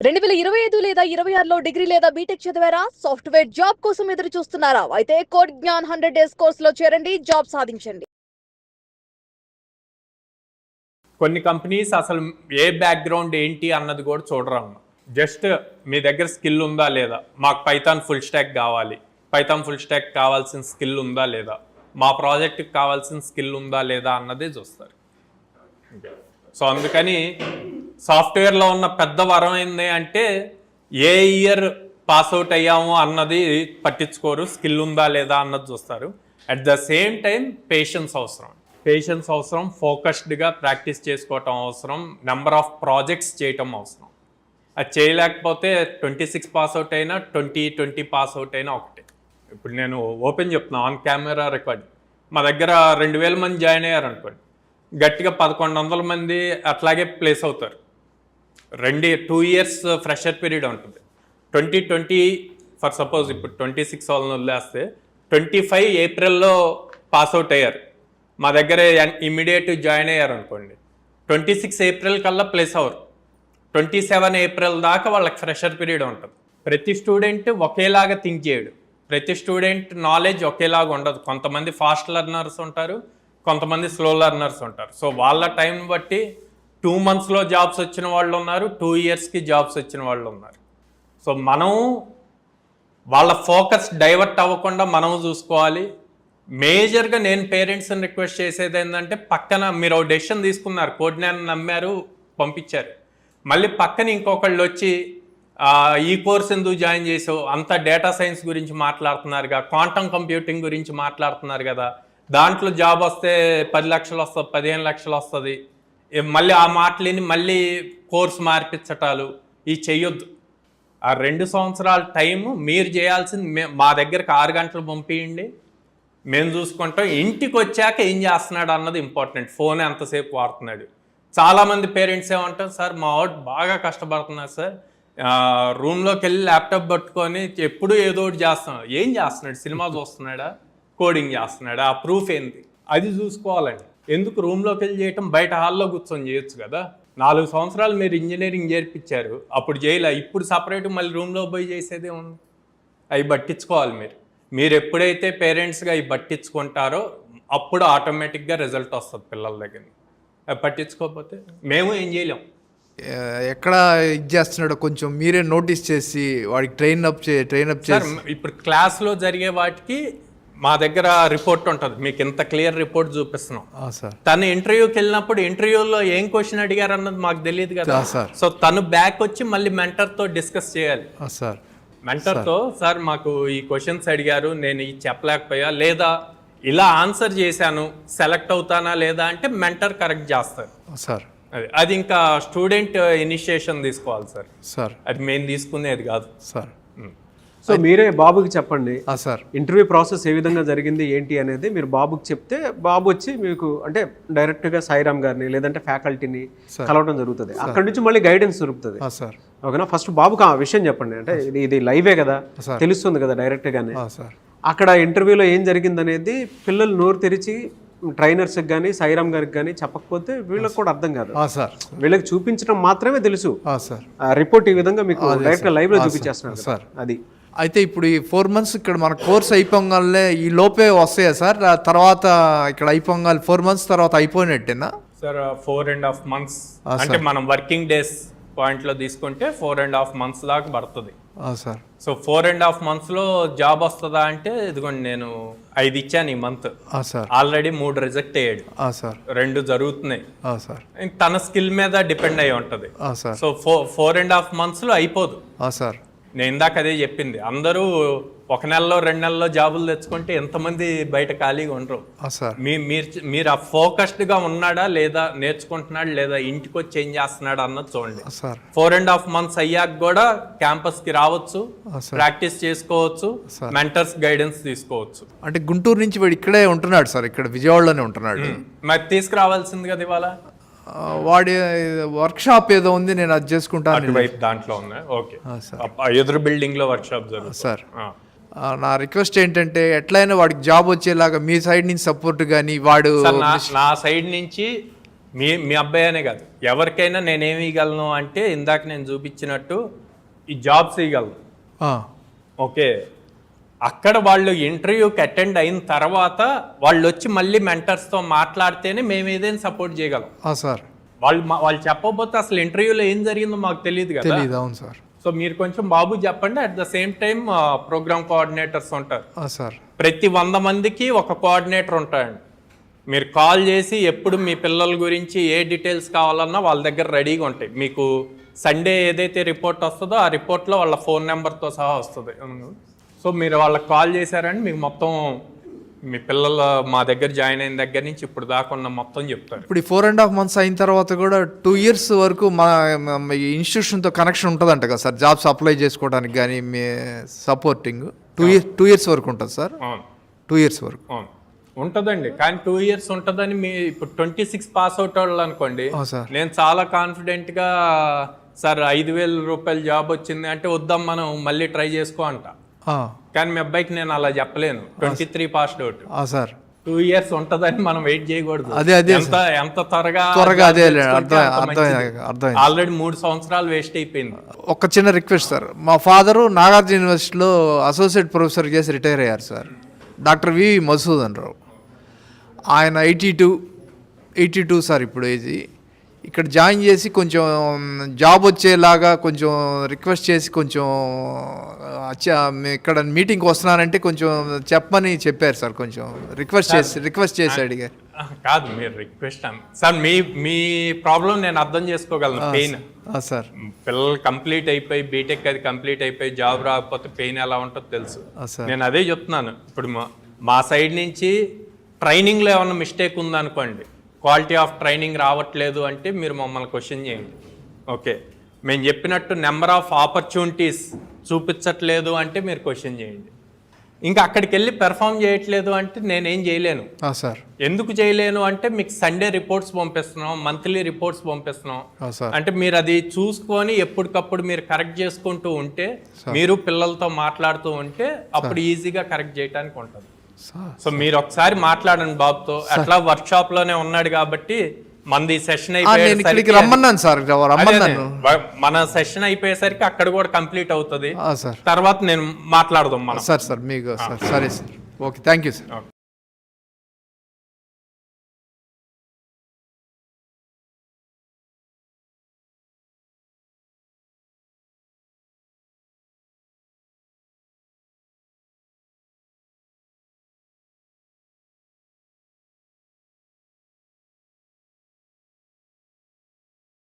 2025 లేదా 26లో డిగ్రీ లేదా బీటెక్ చదివారా? సాఫ్ట్వేర్ జాబ్ కోసం ఎదురు చూస్తున్నారా? అయితే కోడ్ జ్ఞాన్ 100 డేస్ కోర్సులో చేరండి, జాబ్ సాధించండి. కొన్ని కంపెనీస్ అసలు ఏ బ్యాక్గ్రౌండ్ ఏంటి అన్నది కూడా చూడరమ్మ. జస్ట్ మీ దగ్గర స్కిల్ ఉందా లేదా, మాకు పైథాన్ ఫుల్ స్టాక్ కావాలి, పైథాన్ ఫుల్ స్టాక్ కావాల్సిన స్కిల్ ఉందా లేదా, మా ప్రాజెక్ట్కి కావాల్సిన స్కిల్ ఉందా లేదా అన్నదే చూస్తారు. సో అందుకని సాఫ్ట్వేర్లో ఉన్న పెద్ద వరం ఏంది అంటే ఏ ఇయర్ పాస్అవుట్ అయ్యాము అన్నది పట్టించుకోరు, స్కిల్ ఉందా లేదా అన్నది చూస్తారు. At the same time patience అవసరం, ఫోకస్డ్గా ప్రాక్టీస్ చేసుకోవటం అవసరం, నెంబర్ ఆఫ్ ప్రాజెక్ట్స్ చేయటం అవసరం. అది చేయలేకపోతే 26 పాస్అవుట్ అయినా 20 పాస్అవుట్ అయినా ఒకటే. ఇప్పుడు నేను ఓపెన్ చెప్తున్నాను, ఆన్ కెమెరా రికార్డ్. మా దగ్గర 2000 మంది జాయిన్ అయ్యారు అనుకోండి, గట్టిగా 1100 మంది అట్లాగే ప్లేస్ అవుతారు. 2 ఇయర్స్ ఫ్రెషర్ పీరియడ్ ఉంటుంది. 2020 ఫర్ సపోజ్ ఇప్పుడు 26 వాళ్ళని వదిలేస్తే 25 ఏప్రిల్లో పాస్అవుట్ అయ్యారు, మా దగ్గర ఇమ్మీడియట్ జాయిన్ అయ్యారు అనుకోండి, 26 ఏప్రిల్ కల్లా ప్లేస్ అవ్వరు. 27 ఏప్రిల్ దాకా వాళ్ళకి ఫ్రెషర్ పీరియడ్ ఉంటుంది. ప్రతి స్టూడెంట్ ఒకేలాగా థింక్ చేయడు, ప్రతి స్టూడెంట్ నాలెడ్జ్ ఒకేలాగా ఉండదు. కొంతమంది ఫాస్ట్ లెర్నర్స్ ఉంటారు, కొంతమంది స్లో లెర్నర్స్ ఉంటారు. సో వాళ్ళ టైం బట్టి 2 monthsలో జాబ్స్ వచ్చిన వాళ్ళు ఉన్నారు, 2 yearsకి జాబ్స్ వచ్చిన వాళ్ళు ఉన్నారు. సో మనం వాళ్ళ ఫోకస్ డైవర్ట్ అవ్వకుండా మనం చూసుకోవాలి. మేజర్గా నేను పేరెంట్స్ని రిక్వెస్ట్ చేసేది ఏంటంటే, పక్కన మీరు ఒక డెసిషన్ తీసుకున్నారు, కోడ్ని నమ్మారు, పంపించారు, మళ్ళీ పక్కన ఇంకొకళ్ళు వచ్చి ఈ కోర్స్ ఎందుకు జాయిన్ చేసావు, అంతా డేటా సైన్స్ గురించి మాట్లాడుతున్నారుగా, క్వాంటమ్ కంప్యూటింగ్ గురించి మాట్లాడుతున్నారు కదా, దాంట్లో జాబ్ వస్తే 10 లక్షలు వస్తుంది, 15 లక్షలు వస్తుంది, మళ్ళీ ఆ మాటలని మళ్ళీ కోర్స్ మార్పించటాలు ఇవి చెయ్యొద్దు. ఆ 2 సంవత్సరాల టైము మీరు చేయాల్సింది, మా దగ్గరకు 6 గంటలు పంపించండి, మేము చూసుకుంటాం. ఇంటికి వచ్చాక ఏం చేస్తున్నాడు అన్నది ఇంపార్టెంట్. ఫోన్ ఎంతసేపు వాడుతున్నాడు. చాలామంది పేరెంట్స్ ఏమంటారు, సార్ మా వాడు బాగా కష్టపడుతున్నారు సార్, రూమ్లోకి వెళ్ళి ల్యాప్టాప్ పట్టుకొని ఎప్పుడూ ఏదో ఒకటి చేస్తున్నాడు. ఏం చేస్తున్నాడు? సినిమా చూస్తున్నాడా, కోడింగ్ చేస్తున్నాడా, ఆ ప్రూఫ్ ఏంది? అది చూసుకోవాలండి. ఎందుకు రూమ్లోకి వెళ్ళి చేయటం, బయట హాల్లో కూర్చొని చేయొచ్చు కదా. 4 సంవత్సరాలు మీరు ఇంజనీరింగ్ చేర్పించారు, అప్పుడు చేయలే, ఇప్పుడు సపరేట్ మళ్ళీ రూమ్లో పోయి చేసేదే ఉంది. అవి పట్టించుకోవాలి. మీరు ఎప్పుడైతే పేరెంట్స్గా అవి పట్టించుకుంటారో అప్పుడు ఆటోమేటిక్గా రిజల్ట్ వస్తుంది పిల్లల దగ్గర. అవి పట్టించుకోకపోతే మేము ఏం చేయలేం. ఎక్కడ ఇది చేస్తున్నాడో కొంచెం మీరే నోటీస్ చేసి వాడికి ట్రైన్ అప్ చేసి. ఇప్పుడు క్లాస్లో జరిగే వాటికి మా దగ్గర రిపోర్ట్ ఉంటుంది, మీకు ఇంత క్లియర్ రిపోర్ట్ చూపిస్తున్నాం. తను ఇంటర్వ్యూకి వెళ్ళినప్పుడు ఇంటర్వ్యూలో ఏం క్వశ్చన్ అడిగారు అన్నది మాకు తెలియదు కదా సార్. సో తను బ్యాక్ వచ్చి మళ్ళీ మెంటర్తో డిస్కస్ చేయాలి సార్. మెంటర్తో, సార్ మాకు ఈ క్వశ్చన్స్ అడిగారు, నేను ఇది చెప్పలేకపోయా, లేదా ఇలా ఆన్సర్ చేశాను, సెలెక్ట్ అవుతానా లేదా అంటే మెంటర్ కరెక్ట్ చేస్తారు సార్. అది ఇంకా స్టూడెంట్ ఇనిషియేషన్ తీసుకోవాలి సార్. అది మేము తీసుకునేది కాదు సార్. సో మీరే బాబుకి చెప్పండి సార్, ఇంటర్వ్యూ ప్రాసెస్ ఏ విధంగా జరిగింది ఏంటి అనేది మీరు బాబుకి చెప్తే బాబు వచ్చి మీకు అంటే డైరెక్ట్గా సాయిరామ్ గారిని లేదంటే ఫ్యాకల్టీని కలవడం జరుగుతుంది. అక్కడ నుంచి మళ్ళీ గైడెన్స్ దొరుకుతుంది. ఓకేనా? ఫస్ట్ బాబుకి ఆ విషయం చెప్పండి, అంటే ఇది లైవే కదా, తెలుస్తుంది కదా డైరెక్ట్గానే. అక్కడ ఇంటర్వ్యూలో ఏం జరిగింది అనేది పిల్లలు నోరు తెరిచి ట్రైనర్స్కి కానీ సాయిరామ్ గారికి కానీ చెప్పకపోతే వీళ్ళకి కూడా అర్థం కాదు సార్. వీళ్ళకి చూపించడం మాత్రమే తెలుసు సార్. రిపోర్ట్ ఈ విధంగా మీకు డైరెక్ట్గా లైవ్లో చూపించేస్తున్నారు సార్. అది అయితే ఇప్పుడు ఈ 4 months ఇక్కడ మన కోర్స్ అయిపోగానే ఈ లోపే వస్తాయా సార్? తర్వాత ఇక్కడ అయిపోగానే 4 months తర్వాత అయిపోయినట్టేనా సార్? 4.5 months అంటే మనం వర్కింగ్ డేస్ పాయింట్లో తీసుకుంటే 4.5 months దాకా పడుతుంది సార్. సో 4.5 monthsలో జాబ్ వస్తుందా అంటే, ఇదిగోండి నేను 5 ఇచ్చాను ఈ మంత్, ఆల్రెడీ 3 రిజెక్ట్ అయ్యాడు సార్, 2 జరుగుతున్నాయి సార్. తన స్కిల్ మీద డిపెండ్ అయి ఉంటుంది. సో 4.5 monthsలో అయిపోదు సార్. నేను ఇందాక అదే చెప్పింది, అందరూ 1 నెలలో 2 నెలల్లో జాబులు తెచ్చుకుంటే ఎంతమంది బయట ఖాళీగా ఉండరు. మీరు ఆ ఫోకస్డ్గా ఉన్నాడా లేదా, నేర్చుకుంటున్నాడు లేదా, ఇంటికి వచ్చి ఏం చేస్తున్నాడు అన్నది చూడండి. 4.5 months అయ్యాక కూడా క్యాంపస్కి రావచ్చు, ప్రాక్టీస్ చేసుకోవచ్చు, మెంటర్స్ గైడెన్స్ తీసుకోవచ్చు. అంటే గుంటూరు నుంచి వాడు ఇక్కడే ఉంటున్నాడు సార్, ఇక్కడ విజయవాడలోనే ఉంటున్నాడు. మరి తీసుకురావాల్సింది కదా ఇవాళ. వాడి వర్క్షాప్ ఏదో ఉంది, నేను అది చేసుకుంటాను. దాంట్లో ఉన్నాయి. ఓకే, ఎదురు బిల్డింగ్ లో వర్క్షాప్ జరుగుతుంది సార్. నా రిక్వెస్ట్ ఏంటంటే ఎట్లయినా వాడికి జాబ్ వచ్చేలాగా మీ సైడ్ నుంచి సపోర్ట్ కానీ, వాడు నా సైడ్ నుంచి మీ అబ్బాయి అనే కాదు, ఎవరికైనా నేనేమి ఇవ్వగలను అంటే ఇందాక నేను చూపించినట్టు ఈ జాబ్స్ ఇవ్వగలను. ఓకే, అక్కడ వాళ్ళు ఇంటర్వ్యూకి అటెండ్ అయిన తర్వాత వాళ్ళు వచ్చి మళ్ళీ మెంటర్స్తో మాట్లాడితేనే మేము ఏదైనా సపోర్ట్ చేయగలం. సార్ వాళ్ళు చెప్పకపోతే అసలు ఇంటర్వ్యూలో ఏం జరిగిందో మాకు తెలియదు కదా. అవును సార్. సో మీరు కొంచెం బాబు చెప్పండి. At the same time program coordinators ఉంటారు సార్. ప్రతి 100 మందికి ఒక కోఆర్డినేటర్ ఉంటాడండి. మీరు కాల్ చేసి ఎప్పుడు మీ పిల్లల గురించి ఏ డీటెయిల్స్ కావాలన్నా వాళ్ళ దగ్గర రెడీగా ఉంటాయి. మీకు సండే ఏదైతే రిపోర్ట్ వస్తుందో ఆ రిపోర్ట్లో వాళ్ళ ఫోన్ నెంబర్తో సహా వస్తుంది. సో మీరు వాళ్ళకి కాల్ చేశారని మీకు మొత్తం మీ పిల్లలు మా దగ్గర జాయిన్ అయిన దగ్గర నుంచి ఇప్పుడు దాకా ఉన్న మొత్తం చెప్తారు. ఇప్పుడు 4.5 months అయిన తర్వాత కూడా 2 years వరకు మా ఇన్స్టిట్యూషన్తో కనెక్షన్ ఉంటుందంట కదా సార్, జాబ్స్ అప్లై చేసుకోవడానికి కానీ మీ సపోర్టింగ్ 2 years వరకు ఉంటుంది సార్. 2 years వరకు ఉంటుందండి. కానీ 2 years ఉంటుందని మీ ఇప్పుడు 26 పాస్ అవుట్ వాళ్ళు అనుకోండి, నేను చాలా కాన్ఫిడెంట్గా సార్ 5,000 రూపాయలు జాబ్ వచ్చింది అంటే వద్దాం మనం మళ్ళీ ట్రై చేసుకో అంట. కానీ మీ అబ్బాయికి నేను అలా చెప్పలేను. 23 పాస్ అవుట్ సార్. 2 years ఉంటుందని మనం వెయిట్ చేయకూడదు. ఎంత త్వరగా ఆల్రెడీ 3 సంవత్సరాలు వేస్ట్ అయిపోయింది. ఒక చిన్న రిక్వెస్ట్ సార్, మా ఫాదరు నాగార్జున యూనివర్సిటీలో అసోసియేట్ ప్రొఫెసర్ చేసి రిటైర్ అయ్యారు సార్, డాక్టర్ వి మధుసూదన్ రావు. ఆయన 82 సార్ ఇప్పుడు ఏజ్. ఇక్కడ జాయిన్ చేసి కొంచెం జాబ్ వచ్చేలాగా కొంచెం రిక్వెస్ట్ చేసి కొంచెం ఇక్కడ మీటింగ్కి వస్తున్నానంటే కొంచెం చెప్పమని చెప్పారు సార్. కొంచెం రిక్వెస్ట్ చేసి అడిగారు. కాదు మీరు రిక్వెస్ట్ సార్, మీ ప్రాబ్లం నేను అర్థం చేసుకోగలను. పెయిన్ సార్, పిల్లలు కంప్లీట్ అయిపోయి బీటెక్ అది కంప్లీట్ అయిపోయి జాబ్ రాకపోతే పెయిన్ ఎలా ఉంటుందో తెలుసు. నేను అదే చెప్తున్నాను. ఇప్పుడు మా సైడ్ నుంచి ట్రైనింగ్లో ఏమన్నా మిస్టేక్ ఉందనుకోండి, క్వాలిటీ ఆఫ్ ట్రైనింగ్ రావట్లేదు అంటే మీరు మమ్మల్ని క్వశ్చన్ చేయండి. ఓకే, మేము చెప్పినట్టు నెంబర్ ఆఫ్ ఆపర్చునిటీస్ చూపించట్లేదు అంటే మీరు క్వశ్చన్ చేయండి. ఇంకా అక్కడికి వెళ్ళి పెర్ఫామ్ చేయట్లేదు అంటే నేనేం చేయలేను సార్. ఎందుకు చేయలేను అంటే మీకు సండే రిపోర్ట్స్ పంపిస్తున్నాం, మంత్లీ రిపోర్ట్స్ పంపిస్తున్నాం. అంటే మీరు అది చూసుకొని ఎప్పటికప్పుడు మీరు కరెక్ట్ చేసుకుంటూ ఉంటే, మీరు పిల్లలతో మాట్లాడుతూ ఉంటే అప్పుడు ఈజీగా కరెక్ట్ చేయడానికి ఉంటుంది. సో మీరు ఒకసారి మాట్లాడండి బాబుతో. అట్లా వర్క్ షాప్ లోనే ఉన్నాడు కాబట్టి మనది సెషన్ అయిపోయేసరికి రమ్మన్నాను సార్. మన సెషన్ అయిపోయేసరికి అక్కడ కూడా కంప్లీట్ అవుతుంది. తర్వాత నేను మాట్లాడదాం మనం. సార్ మీకు సరే sir. Okay, thank you sir.